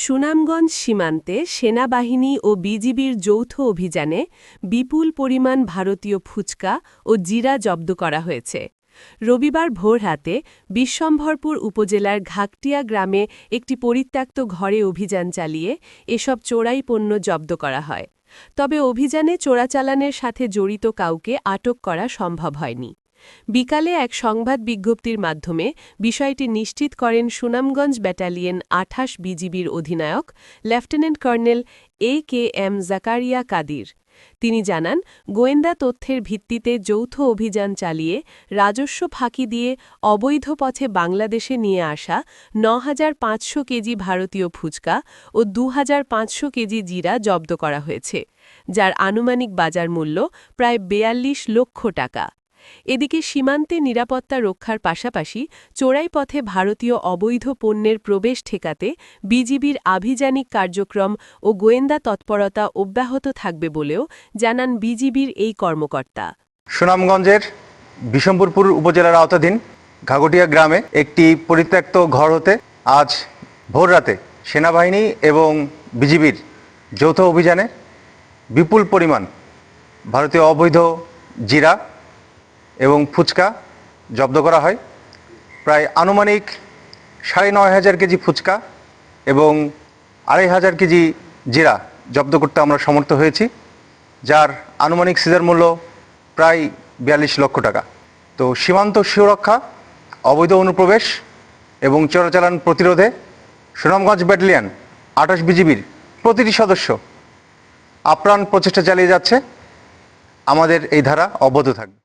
সুনামগঞ্জ সীমান্তে সেনাবাহিনী ও বিজিবির যৌথ অভিযানে বিপুল পরিমাণ ভারতীয় ফুচকা ও জিরা জব্দ করা হয়েছে। রবিবার ভোররাতে বিশ্বম্ভরপুর উপজেলার ঘাকটিয়া গ্রামে একটি পরিত্যক্ত ঘরে অভিযান চালিয়ে এসব চোরাই পণ্য জব্দ করা হয়। তবে অভিযানে চোরাচালানের সাথে জড়িত কাউকে আটক করা সম্ভব হয়নি। বিকালে এক সংবাদ বিজ্ঞপ্তির মাধ্যমে বিষয়টি নিশ্চিত করেন সুনামগঞ্জ ব্যাটালিয়ন ২৮ বিজিবির অধিনায়ক lieutenant colonel A K M. Zakaria Kadir. তিনি জানান, গোয়েন্দা তথ্যের ভিত্তিতে যৌথ অভিযান চালিয়ে রাজস্ব ফাঁকি দিয়ে অবৈধ পথে বাংলাদেশে নিয়ে আসা ৯,৫০০ কেজি ভারতীয় ফুচকা ও ২,৫০০ কেজি জিরা জব্দ করা হয়েছে, যার আনুমানিক বাজার মূল্য প্রায় ৪২ লক্ষ টাকা। এদিকে সীমান্তে নিরাপত্তা রক্ষার পাশাপাশি চোরাই পথে ভারতীয় অবৈধ পণ্যের প্রবেশ ঠেকাতে বিজিবির আভিযানিক কার্যক্রম ও গোয়েন্দা তৎপরতা অব্যাহত থাকবে বলেও জানান বিজিবির এই কর্মকর্তা। সুনামগঞ্জের বিশম্ভরপুর উপজেলার আওতাধীন ঘাগটিয়া গ্রামে একটি পরিত্যক্ত ঘর হতে আজ ভোররাতে সেনাবাহিনী এবং বিজিবির যৌথ অভিযানে বিপুল পরিমাণ ভারতীয় অবৈধ জিরা এবং ফুচকা জব্দ করা হয়। প্রায় আনুমানিক ৯,৫০০ কেজি ফুচকা এবং ২,৫০০ কেজি জিরা জব্দ করতে আমরা সমর্থ হয়েছি, যার আনুমানিক সিজার মূল্য প্রায় ৪২ লক্ষ টাকা। তো সীমান্ত সুরক্ষা, অবৈধ অনুপ্রবেশ এবং চোরাচালান প্রতিরোধে সুনামগঞ্জ ব্যাটালিয়ন ২৮ বিজিবির প্রতিটি সদস্য আপ্রাণ প্রচেষ্টা চালিয়ে যাচ্ছে। আমাদের এই ধারা অব্যাহত থাকবে।